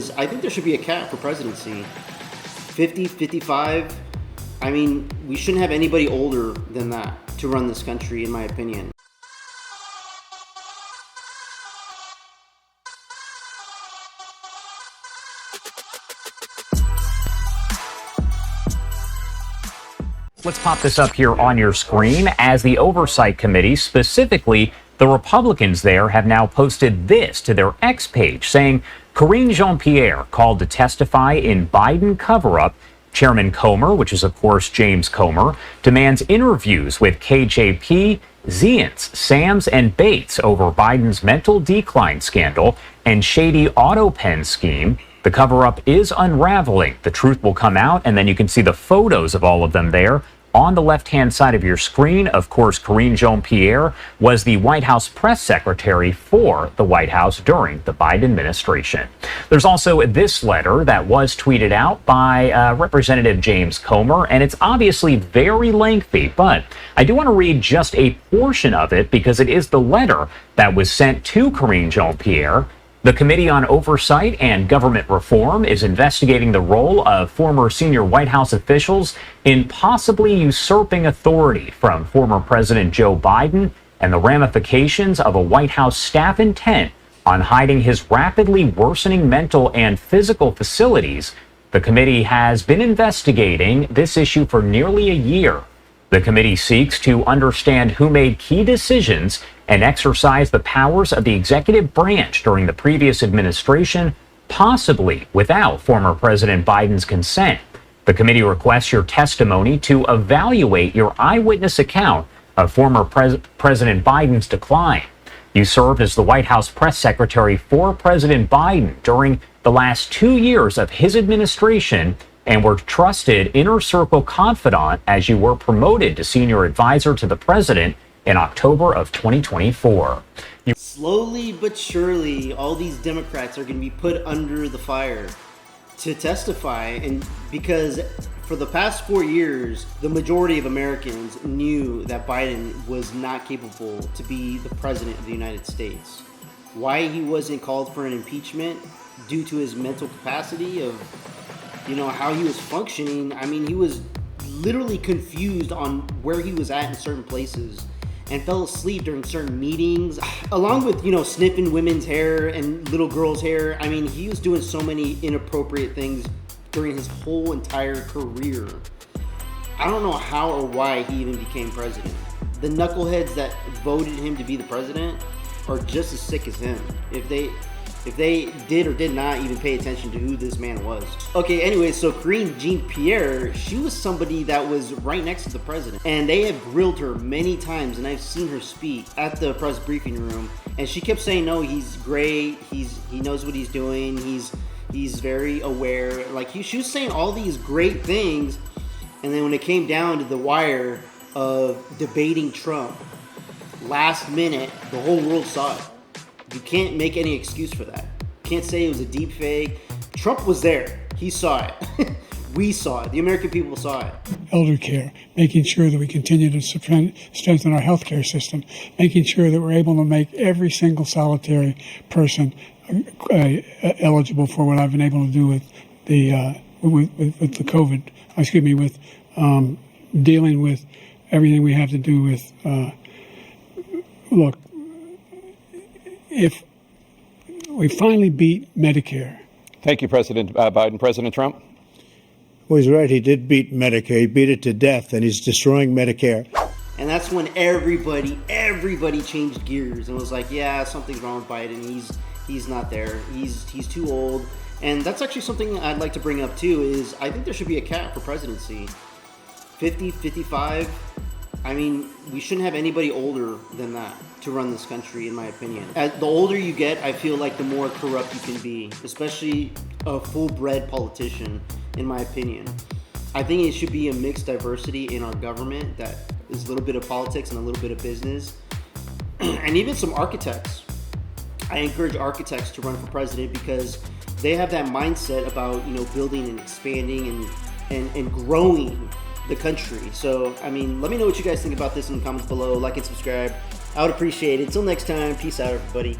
I think there should be a cap for presidency. 50, 55. I mean, we shouldn't have anybody older than that to run this country, in my opinion. Let's pop this up here on your screen as the Oversight Committee, specifically the Republicans there, have now posted this to their X page saying Karine Jean-Pierre called to testify in Biden cover-up. Chairman Comer, which is of course James Comer, demands interviews with KJP, Zients, Sams, and Bates over Biden's mental decline scandal and shady auto pen scheme. The cover-up is unraveling. The truth will come out, and then you can see the photos of all of them there. On the left-hand side of your screen, of course, Karine Jean-Pierre was the White House press secretary for the White House during the Biden administration. There's also this letter that was tweeted out by Representative James Comer, and it's obviously very lengthy, but I do want to read just a portion of it because it is the letter that was sent to Karine Jean-Pierre. The Committee on Oversight and Government Reform is investigating the role of former senior White House officials in possibly usurping authority from former President Joe Biden and the ramifications of a White House staff intent on hiding his rapidly worsening mental and physical facilities. The committee has been investigating this issue for nearly a year. The committee seeks to understand who made key decisions and exercised the powers of the executive branch during the previous administration, possibly without former President Biden's consent. The committee requests your testimony to evaluate your eyewitness account of former President Biden's decline. You served as the White House press secretary for President Biden during the last 2 years of his administration and were trusted inner circle confidant as you were promoted to senior advisor to the president in October of 2024. Slowly but surely, all these Democrats are going to be put under the fire to testify, and because for the past 4 years, the majority of Americans knew that Biden was not capable to be the president of the United States. Why he wasn't called for an impeachment due to his mental capacity of, how he was functioning. I mean, he was literally confused on where he was at in certain places and fell asleep during certain meetings, along with, sniffing women's hair and little girls' hair. I mean, he was doing so many inappropriate things during his whole entire career. I don't know how or why he even became president. The knuckleheads that voted him to be the president are just as sick as him. If they did or did not even pay attention to who this man was. Okay, anyway, so Karine Jean-Pierre, she was somebody that was right next to the president. And they have grilled her many times, and I've seen her speak at the press briefing room. And she kept saying, no, he's great, he knows what he's doing, he's very aware. She was saying all these great things, and then when it came down to the wire of debating Trump, last minute, the whole world saw it. You can't make any excuse for that. Can't say it was a deep fake. Trump was there. He saw it. We saw it. The American people saw it. Elder care, making sure that we continue to strengthen our healthcare system, making sure that we're able to make every single solitary person eligible for what I've been able to do with the with the COVID. With dealing with everything we have to do with. Look. If we finally beat Medicare. Thank you, President Biden. President Trump? Well, he's right. He did beat Medicare. He beat it to death, and he's destroying Medicare. And that's when everybody changed gears and was like, yeah, something's wrong with Biden. He's not there. He's too old. And that's actually something I'd like to bring up, too, is I think there should be a cap for presidency. 50, 55. I mean, we shouldn't have anybody older than that to run this country, in my opinion. As the older you get, I feel like the more corrupt you can be, especially a full-bred politician, in my opinion. I think it should be a mixed diversity in our government that is a little bit of politics and a little bit of business, and even some architects. I encourage architects to run for president because they have that mindset about, building and expanding and growing the country. So, let me know what you guys think about this in the comments below. Like and subscribe. I would appreciate it. Until next time, peace out, everybody.